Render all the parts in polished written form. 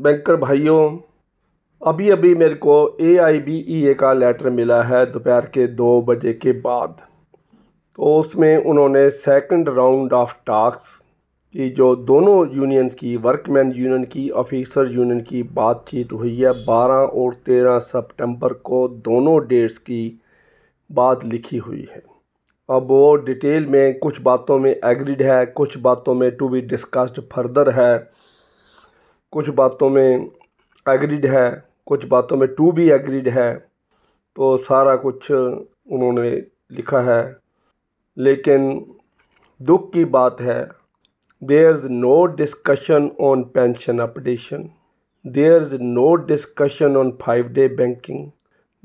Banker भाइयों, अभी अभी मेरे को AIBEA का लेटर मिला है दोपहर के 2 बजे के बाद। तो उसमें उन्होंने सेकंड राउंड ऑफ टॉक्स की जो दोनों यूनियंस की, वर्कमैन यूनियन की, ऑफिसर यूनियन की बातचीत हुई है 12 और 13 सितंबर को, दोनों डेट्स की बात लिखी हुई है। अब वो डिटेल में कुछ बातों में एग्रीड है, कुछ बातों में टू बी डिस्कस्ड फर्दर है, कुछ बातों में एग्रीड है, कुछ बातों में टू बी एग्रीड है। तो सारा कुछ उन्होंने लिखा है, लेकिन दुख की बात है, there is no discussion on pension updation, there is no discussion on 5-day banking,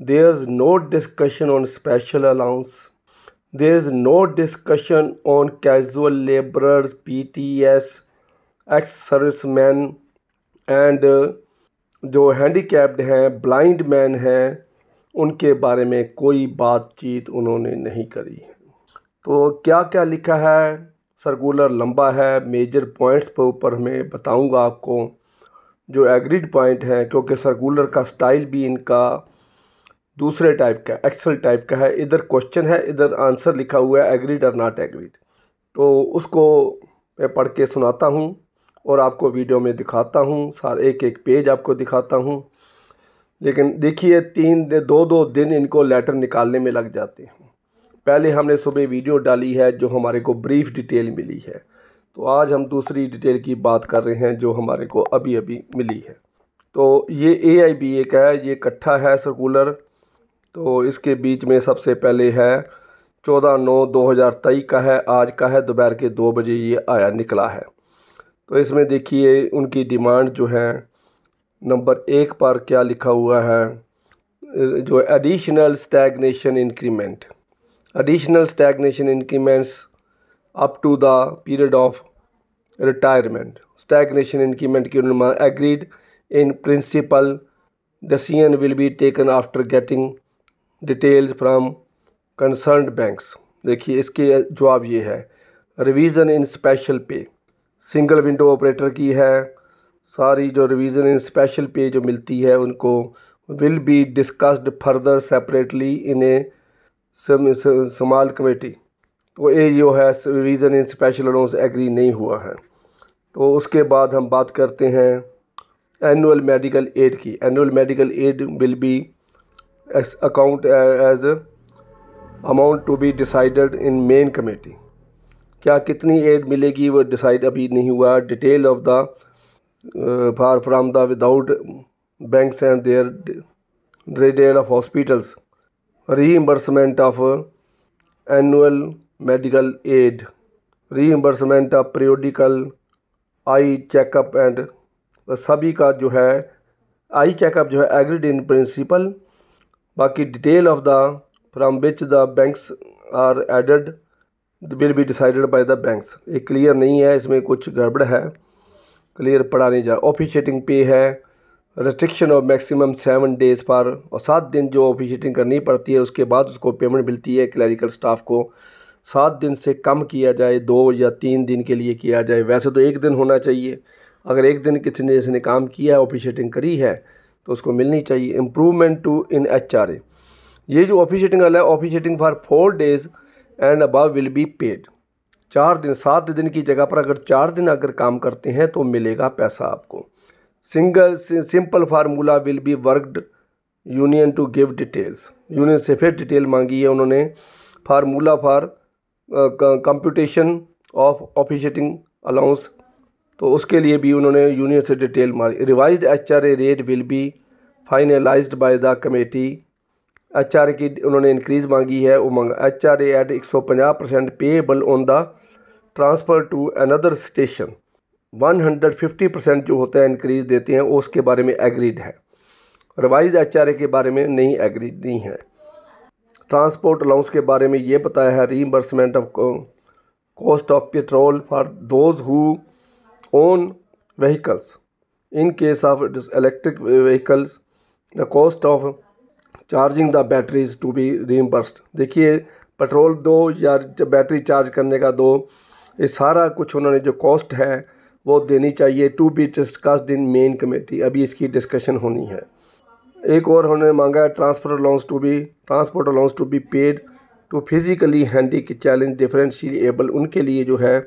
there is no discussion on special allowance, there is no discussion on casual laborers, PTS, ex-servicemen and जो handicapped हैं, blind man हैं, उनके बारे में कोई बातचीत उन्होंने नहीं करी है। तो क्या क्या लिखा है, सर्कुलर लंबा है, मेजर पॉइंट्स पर ऊपर मैं बताऊंगा आपको जो एग्रीड पॉइंट हैं, क्योंकि सर्कुलर का स्टाइल भी इनका दूसरे टाइप का, एक्सेल टाइप का है। इधर क्वेश्चन है, इधर आंसर लिखा हुआ है, एग्रीड और नॉट एग्रीड। तो उसको मैं पढ़ के सुनाता हूँ और आपको वीडियो में दिखाता हूँ, सारे एक एक पेज आपको दिखाता हूँ। लेकिन देखिए, 2 दिन इनको लेटर निकालने में लग जाते हैं। पहले हमने सुबह वीडियो डाली है जो हमारे को ब्रीफ डिटेल मिली है, तो आज हम दूसरी डिटेल की बात कर रहे हैं जो हमारे को अभी अभी मिली है। तो ये AIBA का है, ये इकट्ठा है सर्कुलर। तो इसके बीच में सबसे पहले है 14/9/2023 का है, आज का है, दोपहर के 2 बजे ये आया निकला है। तो इसमें देखिए उनकी डिमांड जो है, नंबर 1 पर क्या लिखा हुआ है, जो additional stagnation increment, additional stagnation increments up to the period of retirement. Stagnation increment की उन्होंने agreed in principle, decision will be taken after getting details from concerned banks. देखिए इसके जवाब ये है, revision in special pay, single window operator की है, सारी जो रिवीजन इन स्पेशल पे जो मिलती है उनको will be discussed further separately in A small committee. तो ये जो है revision in special allowance agree नहीं हुआ है। तो उसके बाद हम बात करते हैं एनुअल मेडिकल एड की। Annual medical aid will be account as amount to be decided in main committee. क्या कितनी एड मिलेगी वो डिसाइड अभी नहीं हुआ। Detail of the for from the without banks and their detail of hospitals, reimbursement of annual medical aid, reimbursement of periodical eye checkup and सभी का जो है आई चेकअप जो है एग्रीड इन प्रिंसिपल। बाकी detail of the from which the banks are added will be decided by the banks. ये clear नहीं है, इसमें कुछ गड़बड़ है, क्लियर पढ़ा नहीं जा। ऑफिशिएटिंग पे है, restriction of maximum 7 days for, और 7 दिन जो ऑफिशिएटिंग करनी पड़ती है उसके बाद उसको पेमेंट मिलती है। क्लरिकल स्टाफ को 7 दिन से कम किया जाए, 2 या 3 दिन के लिए किया जाए। वैसे तो 1 दिन होना चाहिए, अगर 1 दिन किसी ने काम किया है, ऑफिशिएटिंग करी है तो उसको मिलनी चाहिए। इम्प्रूवमेंट टू इन HRA, ये जो ऑफिशिएटिंग वाला है, officiating for 4 days and above will be paid. 4 दिन, 7 दिन की जगह पर अगर 4 दिन अगर काम करते हैं तो मिलेगा पैसा आपको। Simple formula will be worked union to give details. Union से फिर डिटेल मांगी है उन्होंने। Formula for computation of officiating allowance, तो उसके लिए भी उन्होंने यूनियन से डिटेल मांगी। Revised HRA rate will be finalised by the committee. HRA की उन्होंने इंक्रीज़ मांगी है। वो HRA at 150% payable on the transfer to another station. 150% जो होता है इंक्रीज़ देते हैं, उसके बारे में एग्रीड है। रिवाइज HRA के बारे में नहीं एग्रीड नहीं है। ट्रांसपोर्ट अलाउंस के बारे में ये बताया है, reimbursement of cost of petrol for those who own vehicles in case of electric vehicles, the cost of charging the batteries to be reimbursed. देखिए पेट्रोल दो या बैटरी चार्ज करने का दो, ये सारा कुछ उन्होंने जो कॉस्ट है वो देनी चाहिए, to be discussed in main committee. अभी इसकी डिस्कशन होनी है। एक और उन्होंने मांगा है transport allowance to be paid to physically handy challenge differentiable. उनके लिए जो है,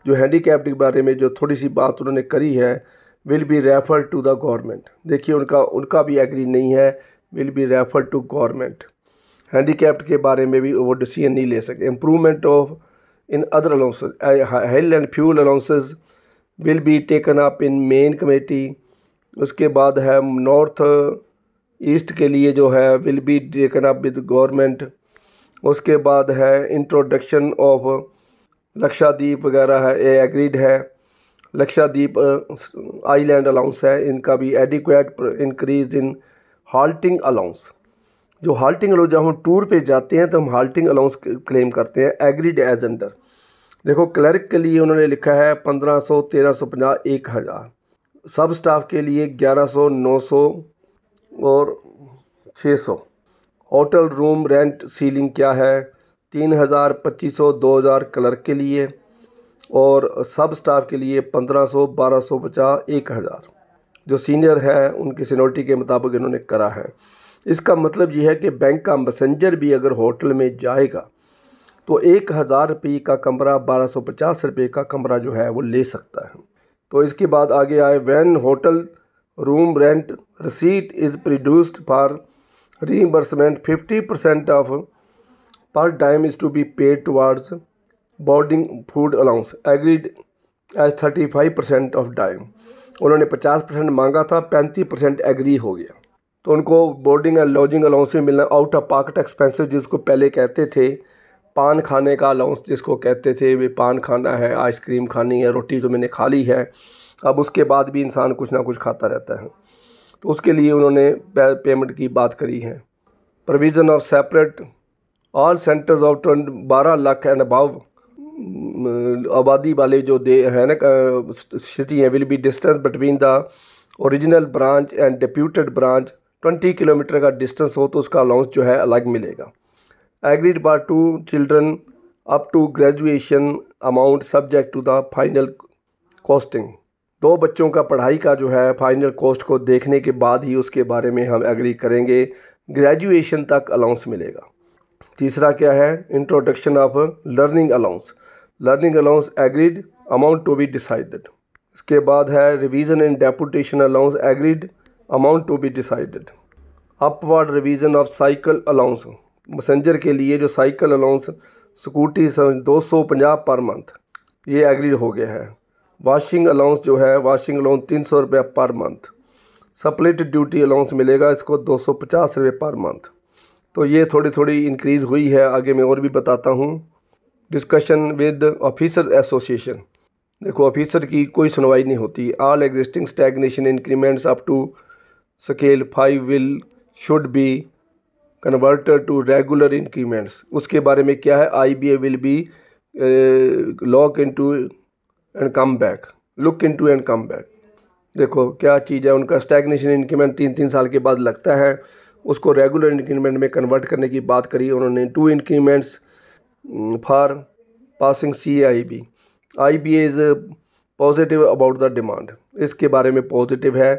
जो हैंडीकैप्ड के बारे में जो थोड़ी सी बात उन्होंने करी है, will be refer to the government. देखिए उनका भी एग्री नहीं है, will be refer to government. Handicapped के बारे में भी वो डिसीजन नहीं ले सके। Improvement of in other allowances, health and fuel allowances will be taken up in main committee. उसके बाद है नॉर्थ ईस्ट के लिए जो है will be taken up with government. उसके बाद है इंट्रोडक्शन ऑफ लक्षद्वीप वगैरह है, ये एग्रीड है। लक्षद्वीप आइलैंड अलाउंस है, इनका भी adequate increase in halting allowance. जो हाल्टिंग अलाउंस, जब हम टूर पे जाते हैं तो हम हाल्टिंग अलाउंस क्लेम करते हैं, एग्रीड एज अंडर। देखो क्लर्क के लिए उन्होंने लिखा है 1500, 1350, 1000। सब स्टाफ के लिए 1100, 900 और 600। होटल रूम रेंट सीलिंग क्या है, 3000, 2500, 2000 क्लर्क के लिए, और सब स्टाफ के लिए 1500, 1250, 1000। जो सीनियर है उनकी सीनियरिटी के मुताबिक इन्होंने करा है। इसका मतलब ये है कि बैंक का मैसेंजर भी अगर होटल में जाएगा तो 1000 रुपये का कमरा, 1250 रुपये का कमरा जो है वो ले सकता है। तो इसके बाद आगे आए, when hotel room rent receipt is produced for reimbursement 50% of per time is to be paid towards boarding food allowance agreed as 35% of time. उन्होंने 50% मांगा था, 35% एग्री हो गया। तो उनको बोर्डिंग एंड लॉजिंग अलाउंस भी मिलना। आउट ऑफ पॉकेट एक्सपेंसेस जिसको पहले कहते थे, पान खाने का अलाउंस जिसको कहते थे, वे पान खाना है, आइसक्रीम खानी है, रोटी तो मैंने खा ली है, अब उसके बाद भी इंसान कुछ ना कुछ खाता रहता है, तो उसके लिए उन्होंने पेमेंट की बात करी है। Provision of separate all centres of 12 lakh and above आबादी वाले जो है ना सिटी है, will be distance between the original branch and deputed branch 20 kilometre का डिस्टेंस हो तो उसका अलाउंस जो है अलग मिलेगा। Agreed by 2 children up to graduation amount subject to the final costing. 2 बच्चों का पढ़ाई का जो है फाइनल कॉस्ट को देखने के बाद ही उसके बारे में हम एग्री करेंगे। ग्रेजुएशन तक अलाउंस मिलेगा। तीसरा क्या है, introduction of learning allowance. Learning allowance agreed amount to be decided. इसके बाद है revision in deputation allowance agreed amount to be decided. Upward revision of cycle allowance, messenger के लिए जो cycle allowance scooty 250 per month, ये agreed हो गया है। वाशिंग अलाउंस जो है, वाशिंग अलाउंस 300 रुपये per month. Split duty allowance मिलेगा इसको 250 रुपये पर मंथ। तो ये थोड़ी थोड़ी इंक्रीज़ हुई है, आगे मैं और भी बताता हूँ। Discussion with officer association. देखो ऑफिसर की कोई सुनवाई नहीं होती। All existing stagnation increments up to scale 5 will should be converted to regular increments. उसके बारे में क्या है, IBA will be lock into and come back, look into and come back. देखो क्या चीज़ है, उनका स्टैग्नेशन इंक्रीमेंट 3-3 साल के बाद लगता है, उसको रेगुलर इंक्रीमेंट में कन्वर्ट करने की बात करी उन्होंने। 2 increments for passing CIB। IBA is positive about the demand, इसके बारे में पॉजिटिव है।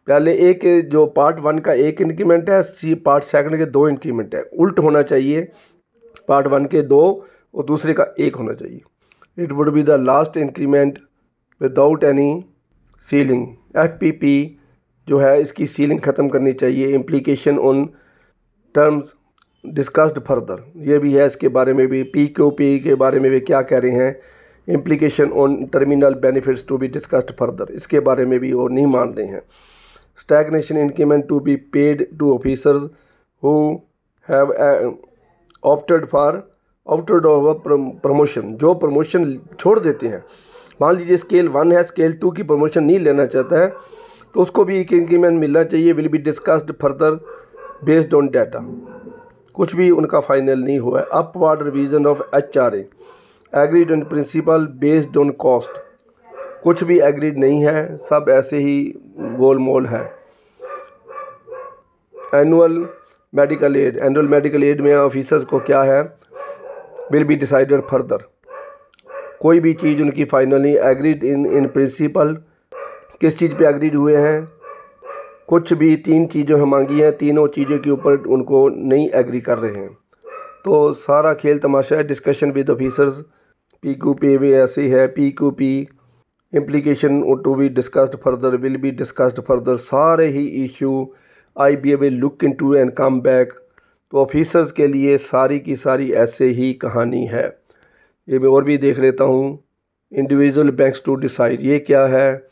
पहले एक जो पार्ट 1 का 1 इंक्रीमेंट है, पार्ट 2 के 2 इंक्रीमेंट है, उल्ट होना चाहिए। पार्ट 1 के 2 और दूसरे का 1 होना चाहिए। It would be the last increment without any ceiling. FPP जो है इसकी सीलिंग ख़त्म करनी चाहिए। Implication on terms discussed further, ये भी है, इसके बारे में भी। PQP के बारे में भी क्या कह रहे हैं, implication on terminal benefits to be discussed further, इसके बारे में भी वो नहीं मान रहे हैं। Stagnation increment to be paid to officers who have opted promotion, जो प्रमोशन छोड़ देते हैं। मान लीजिए स्केल 1 है, स्केल 2 की प्रमोशन नहीं लेना चाहता है, तो उसको भी एक इंक्रीमेंट मिलना चाहिए। Will be discussed further based on data. कुछ भी उनका फाइनल नहीं हुआ है। Upward revision of HRA agreed on principle based on cost, कुछ भी एग्रीड नहीं है, सब ऐसे ही गोल मोल है। एनुअल मेडिकल एड में ऑफिसर्स को क्या है, विल बी डिसाइडेड फर्दर। कोई भी चीज़ उनकी फाइनली एग्रीड इन प्रिंसिपल, किस चीज़ पे एग्रीड हुए हैं, कुछ भी 3 चीज़ें मांगी हैं, तीनों चीज़ों के ऊपर उनको नहीं एग्री कर रहे हैं। तो सारा खेल तमाशा है। डिस्कशन विद ऑफिसर्स, PQP भी ऐसे ही है, PQP implication to be discussed further, will be discussed further, सारे ही issue IBA will look into and come back। तो ऑफिसर्स के लिए सारी की सारी ऐसे ही कहानी है। ये मैं और भी देख लेता हूँ। इंडिविजुअल बैंक्स टू डिसाइड, ये क्या है?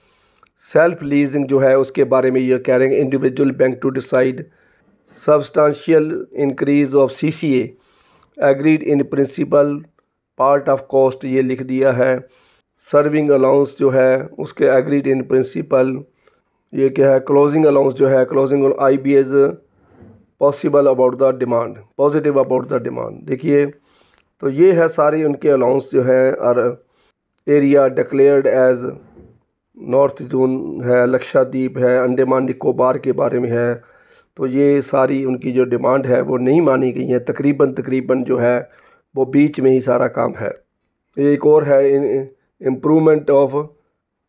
सेल्फ लीजिंग जो है उसके बारे में ये कह रहे हैं, individual bank to decide substantial increase of CCA agreed in principle part of cost, ये लिख दिया है। सर्विंग अलाउंस जो है उसके एग्रीड इन प्रिंसिपल, ये क्या है? क्लोजिंग अलाउंस जो है, closing IBA's possible about the demand, positive about the demand. देखिए तो ये है सारे उनके अलाउंस जो है। और area declared as north zone है, लक्षद्वीप है, अंडमान निकोबार के बारे में है। तो ये सारी उनकी जो डिमांड है वो नहीं मानी गई है, तकरीबन जो है वो बीच में ही सारा काम है। एक और है improvement of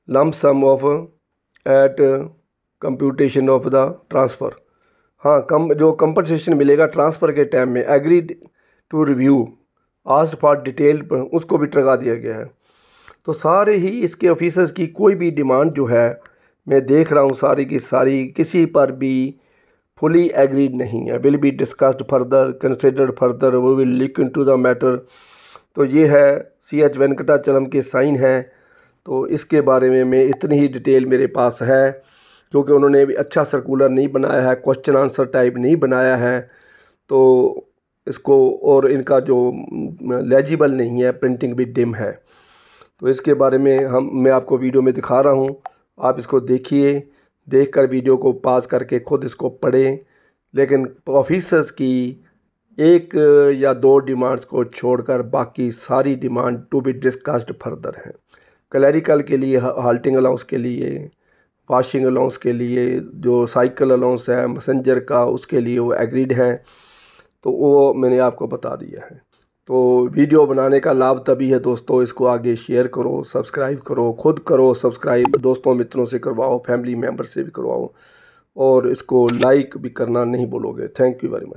lump sum of at computation of the transfer. हाँ, जो कंपनसेशन मिलेगा ट्रांसफ़र के टाइम में, agreed to review asked for detail, उसको भी टगा दिया गया है। तो सारे ही इसके ऑफिसर्स की कोई भी डिमांड जो है मैं देख रहा हूँ सारी की सारी किसी पर भी फुली एग्रीड नहीं है। Will be discussed further, considered further, वो will look into the matter. तो ये है CH वेंकटाचलम के साइन हैं। तो इसके बारे में मैं इतनी ही डिटेल मेरे पास है, क्योंकि उन्होंने भी अच्छा सर्कुलर नहीं बनाया है, क्वेश्चन आंसर टाइप नहीं बनाया है। तो इसको, और इनका जो लेजिबल नहीं है, प्रिंटिंग भी डिम है। तो इसके बारे में मैं आपको वीडियो में दिखा रहा हूँ, आप इसको देखिए, देखकर वीडियो को पॉज करके खुद इसको पढ़ें। लेकिन ऑफिसर्स की 1 या 2 डिमांड्स को छोड़कर बाकी सारी demand to be discussed further हैं। क्लरिकल के लिए, हाल्टिंग अलाउंस के लिए, वॉशिंग अलाउंस के लिए, जो साइकिल अलाउंस है मैसेंजर का, उसके लिए वो एग्रीड हैं। तो वो मैंने आपको बता दिया है। तो वीडियो बनाने का लाभ तभी है दोस्तों, इसको आगे शेयर करो, सब्सक्राइब करो, खुद करो सब्सक्राइब, दोस्तों मित्रों से करवाओ, फैमिली मेम्बर से भी करवाओ, और इसको लाइक भी करना नहीं भूलोगे। Thank you very much.